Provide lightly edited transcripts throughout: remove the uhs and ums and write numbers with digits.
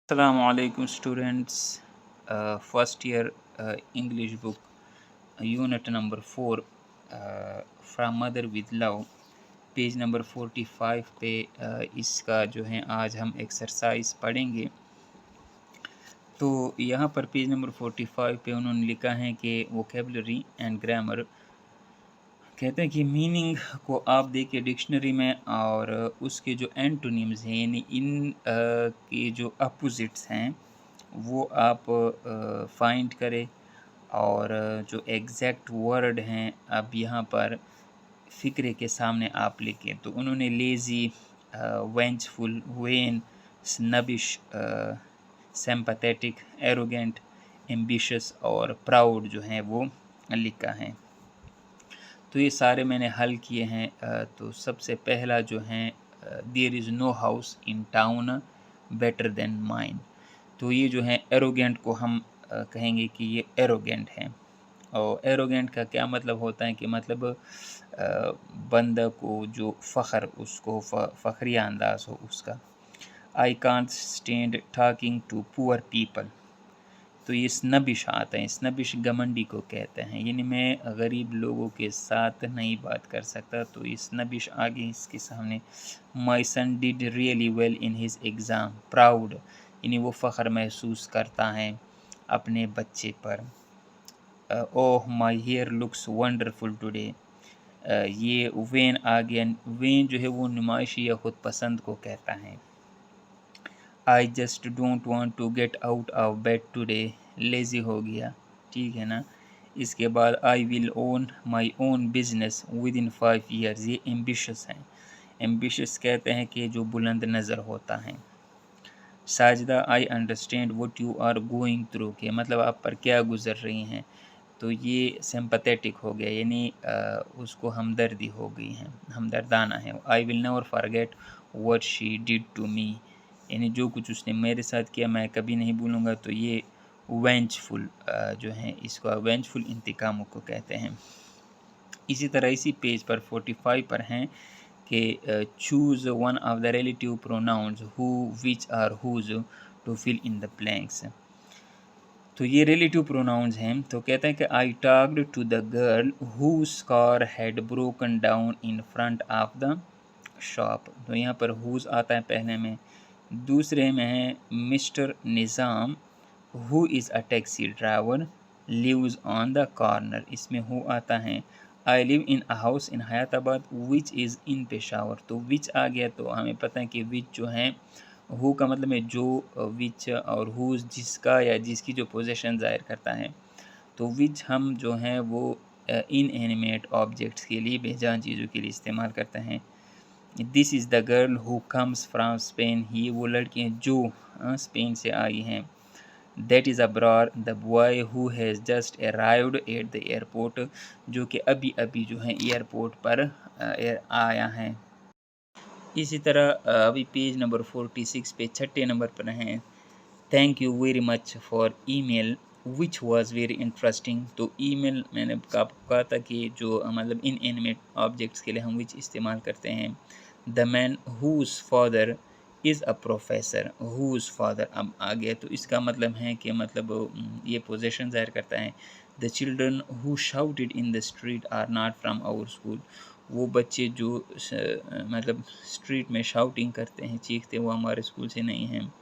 Assalamualaikum students. First year English book unit number 4 from Mother with Love page number 45 पे इसका जो है आज हम एक्सरसाइज पढ़ेंगे। तो यहाँ पर पेज नंबर 45 पे उन्होंने लिखा है कि वोकेबलरी एंड ग्रामर कहते हैं कि मीनिंग को आप देखिए डिक्शनरी में और उसके जो एंटोनिम्स हैं यानी इन के जो अपोजिट्स हैं वो आप फाइंड करें और जो एग्जैक्ट वर्ड हैं अब यहाँ पर फ़िक्रे के सामने आप लिखें। तो उन्होंने lazy, vengeful, vain, snobbish, sympathetic, arrogant, ambitious और प्राउड जो हैं वो लिखा है। तो ये सारे मैंने हल किए हैं। तो सबसे पहला जो है there is no house in town better than mine. तो ये जो है एरोगेंट को हम कहेंगे कि ये एरोगेंट है। और एरोगेंट का क्या मतलब होता है कि मतलब बंदा को जो फ़ख्र उसको फ़ख्रिया अंदाज़ हो उसका। I can't stand talking to poor people. तो ये स्नबिश आता है, स्नबिश घमंडी को कहते हैं, यानी मैं गरीब लोगों के साथ नहीं बात कर सकता। तो ये स्नबिश आगे इसके सामने। My son did really well in his exam. Proud यानी वो फ़ख्र महसूस करता है अपने बच्चे पर। Oh my hair looks wonderful today. ये वेन आ गया। वेन जो है वो नुमाइशी या ख़ुद पसंद को कहता है। I just don't want to get out of bed today. Lazy हो गया, ठीक है ना। इसके बाद I will own my own business within 5 years. ये एम्बिशियस हैं। एम्बिशियस कहते हैं कि जो बुलंद नज़र होता है। Sajida I understand what you are going through के मतलब आप पर क्या गुजर रही हैं। तो ये सिंपैथेटिक हो गया यानी उसको हमदर्दी हो गई है, हमदर्दाना है। I will never forget what she did to me यानी जो कुछ उसने मेरे साथ किया मैं कभी नहीं भूलूंगा। तो ये वेंचफुल जो है इसको वेंचफुल इंतकाम को कहते हैं। इसी तरह इसी पेज पर 45 पर हैं कि choose one of the relative pronouns who, which और whose to fill in the blanks. तो ये रिलेटिव प्रोनाउंस हैं। तो कहते हैं कि I talked to the girl whose car had broken down in front of the shop. तो यहाँ पर हुज आता है पहले में। दूसरे में है mister Nizam who is a taxi driver lives on the corner. इसमें हु आता है। I live in a house in Hayatabad which is in Peshawar. तो विच आ गया तो हमें पता है कि विच जो है हु का मतलब है जो, विच और हुज जिसका या जिसकी जो पोजीशन ज़ाहिर करता है। तो विच हम जो हैं वो इन एनिमेट ऑब्जेक्ट्स के लिए बेजान चीज़ों के लिए इस्तेमाल करते हैं। This is the girl who comes from Spain. ये वो लड़की हैं जो स्पेन से आई हैं। That is Abrar the boy who has just arrived at the airport. जो कि अभी अभी जो है एयरपोर्ट पर आया है। इसी तरह अभी पेज नंबर 46 पे छठे नंबर पर हैं। Thank you very much for email which was very interesting. तो ईमेल मैंने आपको कहा था कि जो मतलब इन एनिमेट ऑब्जेक्ट्स के लिए हम विच इस्तेमाल करते हैं। The man whose father is a professor. Whose father अब आ गया तो इसका मतलब है कि मतलब ये पोजीशन ज़ाहिर करता है। The children who shouted in the street are not from our school. वो बच्चे जो मतलब स्ट्रीट में शाउटिंग करते हैं, चीखते हैं, वो हमारे स्कूल से नहीं हैं।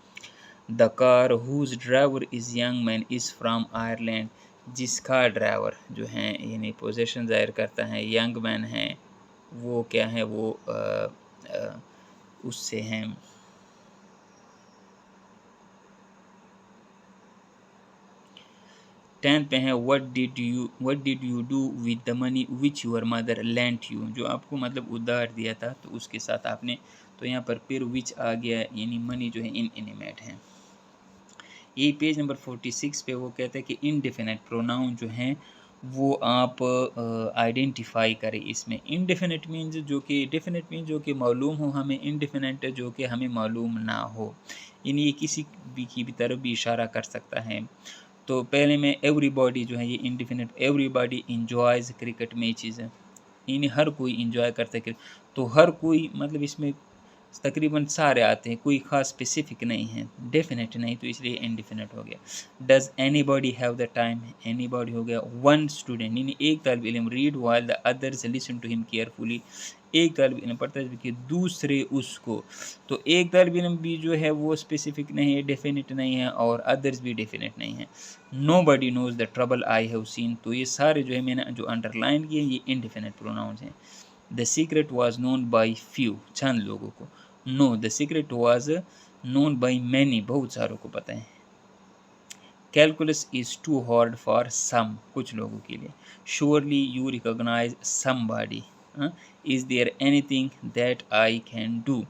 The car whose driver is young man is from Ireland. जिसका ड्राइवर जो है यानी पोजीशन ज़ाहिर करता है, यंग मैन है, वो क्या है वो उससे हैं। टेंथ पे है what did you do with the money which your mother lent you. जो आपको मतलब उधार दिया था तो उसके साथ आपने। तो यहाँ पर फिर विच आ गया यानी मनी जो है इन एनिमेट है। ये पेज नंबर 46 पे वो कहते हैं कि इनडेफिनेट प्रोनाउन जो हैं वो आप आइडेंटिफाई करें। इसमें इनडेफिनेट मीन्स जो कि डेफिनेट मीन्स जो कि मालूम हो हमें, इनडेफिनेट जो कि हमें मालूम ना हो, यानी ये किसी भी तरफ भी इशारा कर सकता है। तो पहले में एवरीबॉडी जो है ये इनडेफिनेट। एवरीबॉडी इंजॉयज़ क्रिकेट मैचेस है, यानी हर कोई इंजॉय करता है। तो हर कोई मतलब इसमें तकरीबन सारे आते हैं, कोई ख़ास स्पेसिफिक नहीं है, डेफिनेट नहीं, तो इसलिए इनडेफिनेट हो गया। Does anybody have the time, anybody हो गया। वन स्टूडेंट यानी एक तालिब इल्म read while the others listen to him carefully, एक तालिब इल्म पढ़ता है कि दूसरे उसको, तो एक तालिब इल्म भी जो है वो स्पेसिफिक नहीं है, डेफिनेट नहीं है, और अदर्स भी डेफिनेट नहीं है। Nobody nose the trouble I have seen, तो ये सारे जो है मैंने जो अंडरलाइन किए ये इनडेफिनेट प्रोनाउंस हैं। The secret was known by few, चंद लोगों को। No, the secret was known by many, बहुत सारों को पता है। Calculus is too hard for some, कुछ लोगों के लिए। Surely you recognise somebody, is there anything that I can do.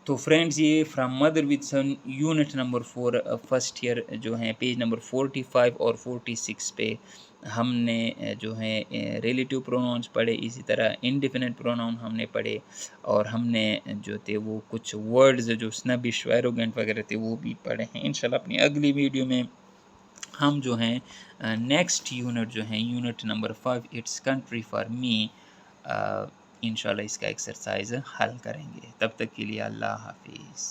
तो फ्रेंड्स ये from mother with son unit number 4 first year जो है पेज नंबर 45 और 46 पे हमने जो है रिलेटिव प्रोनाउंस पढ़े, इसी तरह इंडिफिनिट प्रोनाउन हमने पढ़े, और हमने जो थे वो कुछ वर्ड्स जो स्नबिश एरोगेंट वगैरह थे वो भी पढ़े हैं। इंशाल्लाह अपनी अगली वीडियो में हम जो हैं नेक्स्ट यूनिट जो है unit number 5 it's country for me, इंशाल्लाह इसका एक्सरसाइज हल करेंगे। तब तक के लिए अल्लाह हाफिज़।